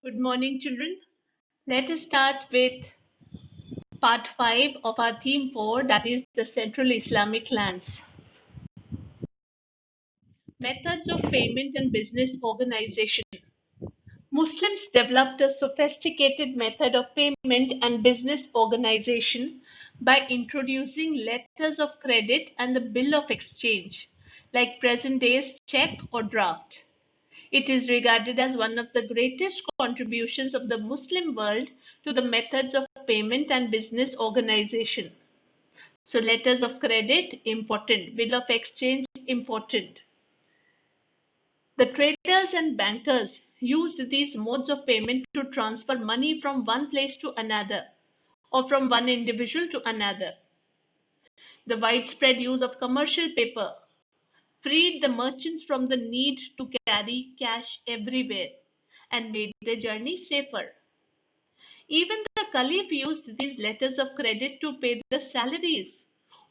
Good morning, children. Let us start with part 5 of our theme 4, that is the Central Islamic lands. Methods of payment and business organization. Muslims developed a sophisticated method of payment and business organization by introducing letters of credit and the bill of exchange, like present day's check or draft. It is regarded as one of the greatest contributions of the Muslim world to the methods of payment and business organization. So letters of credit, important. Bill of exchange, important. The traders and bankers used these modes of payment to transfer money from one place to another or from one individual to another. The widespread use of commercial paper freed the merchants from the need to carry cash everywhere and made their journey safer. Even the Caliph used these letters of credit to pay the salaries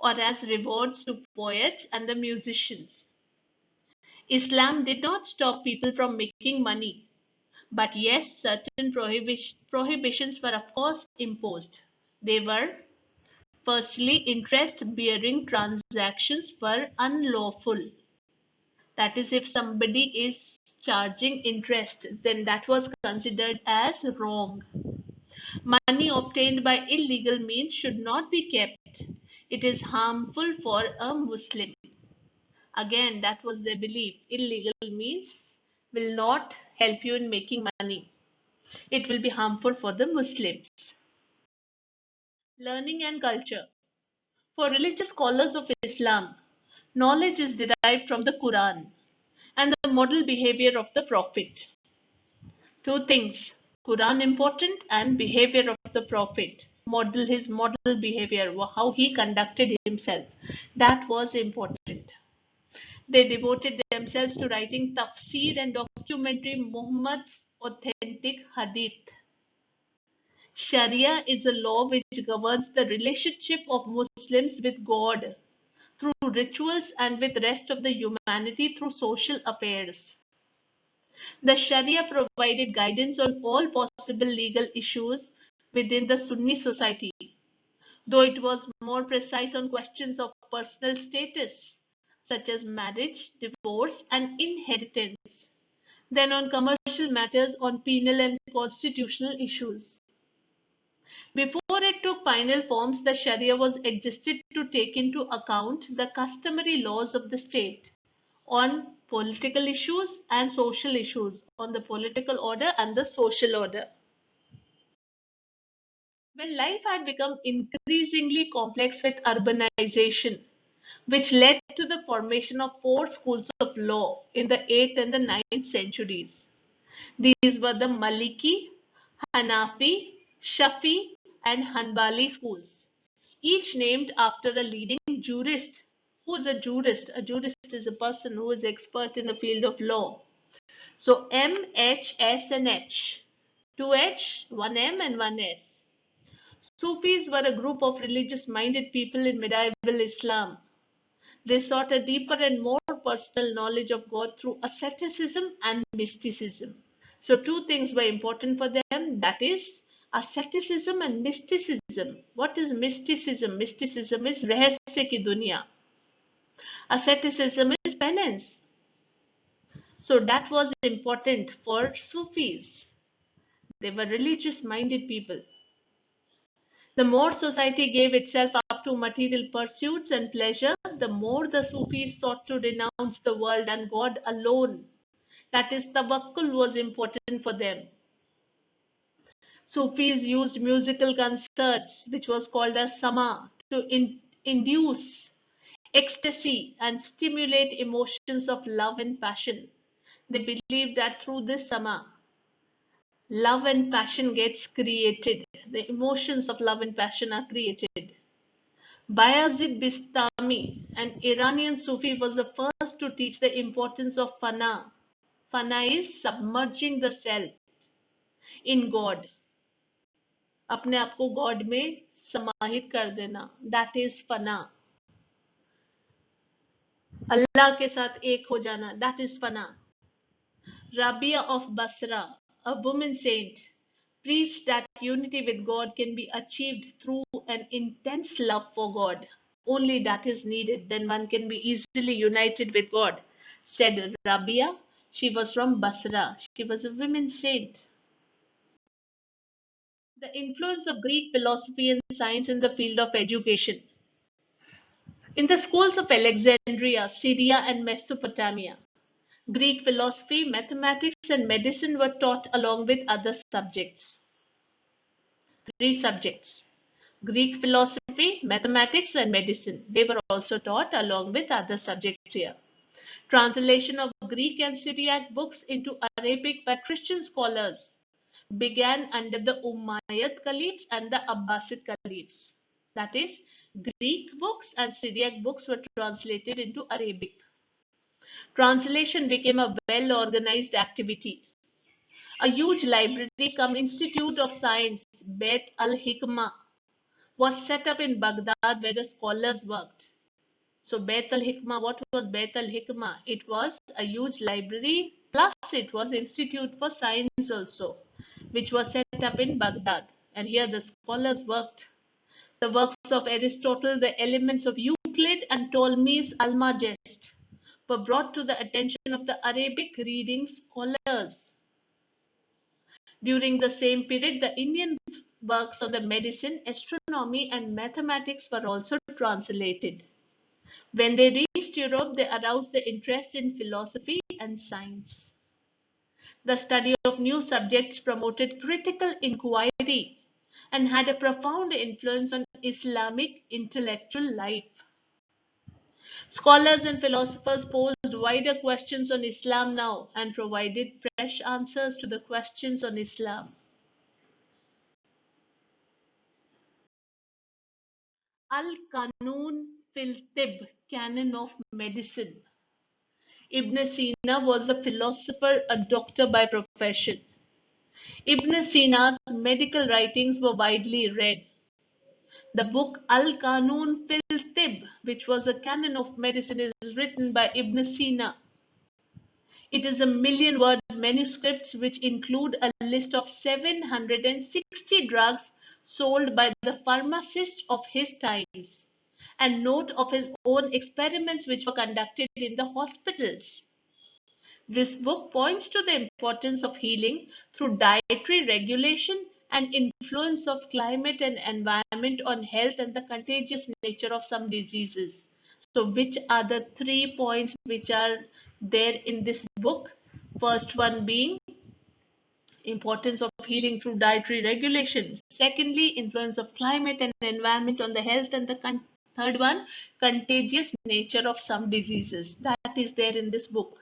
or as rewards to poets and the musicians. Islam did not stop people from making money, but yes, certain prohibitions were of course imposed. They were: firstly, interest bearing transactions were unlawful. That is, if somebody is charging interest, then that was considered as wrong. Money obtained by illegal means should not be kept. It is harmful for a Muslim. Again, that was their belief. Illegal means will not help you in making money. It will be harmful for the Muslims. Learning and culture. For religious scholars of Islam, knowledge is derived from the Quran and the model behavior of the Prophet. Two things: Quran important and behavior of the Prophet. His model behavior, how he conducted himself. That was important. They devoted themselves to writing tafsir and documenting Muhammad's authentic hadith. Sharia is a law which governs the relationship of Muslims with God through rituals and with rest of the humanity through social affairs. The Sharia provided guidance on all possible legal issues within the Sunni society, though it was more precise on questions of personal status, such as marriage, divorce, and inheritance, than on commercial matters on penal and constitutional issues. Before it took final forms, the Sharia was existed to take into account the customary laws of the state on political issues and social issues, on the political order and the social order. When life had become increasingly complex with urbanization, which led to the formation of four schools of law in the 8th and the 9th centuries. These were the Maliki, Hanafi, Shafi, and Hanbali schools, each named after a leading jurist. Who is a jurist? A jurist is a person who is expert in the field of law. So M, H, S, and H. 2H, 1M, and 1S. Sufis were a group of religious minded people in medieval Islam. They sought a deeper and more personal knowledge of God through asceticism and mysticism. So, two things were important for them, that is, asceticism and mysticism. What is mysticism? Mysticism is रहस्य की दुनिया. Asceticism is penance. So, that was important for Sufis. They were religious minded people. The more society gave itself up to material pursuits and pleasure, the more the Sufis sought to renounce the world and God alone. That is, tawakkul was important for them. Sufis used musical concerts, which was called as sama, to induce ecstasy and stimulate emotions of love and passion. They believed that through this sama, love and passion gets created. The emotions of love and passion are created. Bayazid Bistami, an Iranian Sufi, was the first to teach the importance of fana. Fana is submerging the self in God. अपने आप को God में समाहित कर देना. That is fana. अल्लाह के साथ एक हो जाना. That is fana. Rabia of Basra, a woman saint, preached that unity with God can be achieved through an intense love for God. Only that is needed, then one can be easily united with God, said Rabia. She was from Basra. She was a woman saint. The influence of Greek philosophy and science in the field of education. In the schools of Alexandria, Syria, and Mesopotamia, Greek philosophy, mathematics, and medicine were taught along with other subjects. Three subjects: Greek philosophy, mathematics, and medicine. They were also taught along with other subjects here. Translation of Greek and Syriac books into Arabic by Christian scholars began under the Umayyad Caliphs and the Abbasid Caliphs. That is, Greek books and Syriac books were translated into Arabic. Translation became a well organized activity. A huge library cum Institute of Science, Bet al Hikmah, was set up in Baghdad where the scholars worked. So, Bet al Hikmah, what was Bet al Hikmah? It was a huge library, plus it was Institute for Science also, which was set up in Baghdad. And here the scholars worked. The works of Aristotle, the elements of Euclid, and Ptolemy's Almagest were brought to the attention of the Arabic reading scholars. During the same period, the Indian works on the medicine, astronomy, and mathematics were also translated. When they reached Europe, they aroused the interest in philosophy and science. The study of new subjects promoted critical inquiry and had a profound influence on Islamic intellectual life. Scholars and philosophers posed wider questions on Islam now and provided fresh answers to the questions on Islam. Al-Qanun fil Tib, Canon of Medicine. Ibn Sina was a philosopher, a doctor by profession. Ibn Sina's medical writings were widely read. The book Al-Qanun fil Tib, which was a canon of medicine, is written by Ibn Sina. It is a million-word manuscript which include a list of 760 drugs sold by the pharmacists of his times and note of his own experiments which were conducted in the hospitals. This book points to the importance of healing through dietary regulation and influence of climate and environment on health and the contagious nature of some diseases. So which are the 3 points which are there in this book? First one being importance of healing through dietary regulation. Secondly, influence of climate and environment on the health, and the third one, contagious nature of some diseases. That is there in this book.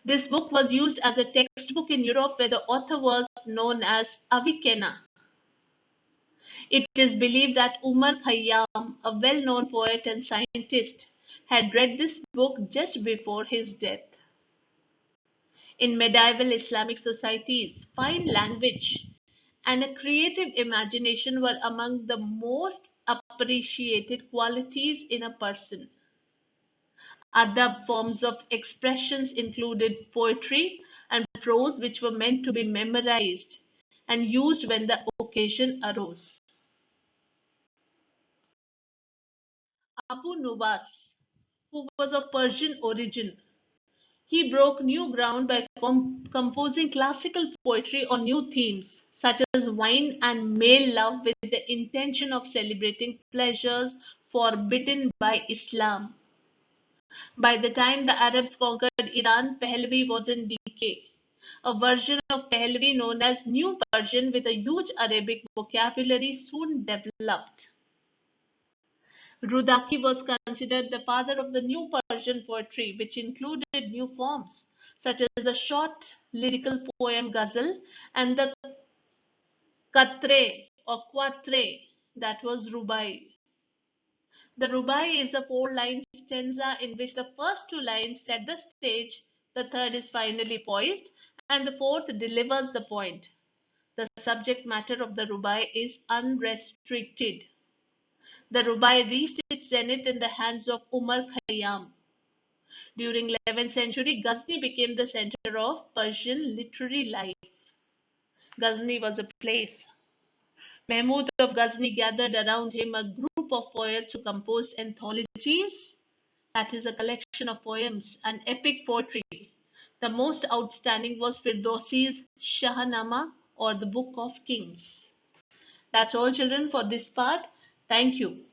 This book was used as a textbook in Europe where the author was known as Avicenna. It is believed that Umar Khayyam, a well-known poet and scientist, had read this book just before his death. In medieval Islamic societies, fine language and a creative imagination were among the most appreciated qualities in a person. Other forms of expressions included poetry and prose, which were meant to be memorized and used when the occasion arose. Abu Nuwas, who was of Persian origin, he broke new ground by composing classical poetry on new themes, such as wine and male love, with the intention of celebrating pleasures forbidden by Islam. By the time the Arabs conquered Iran, Pahlavi was in decay. A version of Pahlavi known as New Persian with a huge Arabic vocabulary soon developed. Rudaki was considered the father of the New Persian poetry, which included new forms such as the short lyrical poem ghazal and the katre or quatre, that was rubai. The rubai is a four-line stanza in which the first two lines set the stage, the third is finally poised, and the fourth delivers the point. The subject matter of the rubai is unrestricted. The rubai reached its zenith in the hands of Umar Khayyam. During 11th century, Ghazni became the center of Persian literary life. Ghazni was a place. Mahmud of Ghazni gathered around him a group of poets who composed anthologies, that is, a collection of poems and epic poetry. The most outstanding was Firdausi's Shahnama, or the Book of Kings. That's all, children, for this part. Thank you.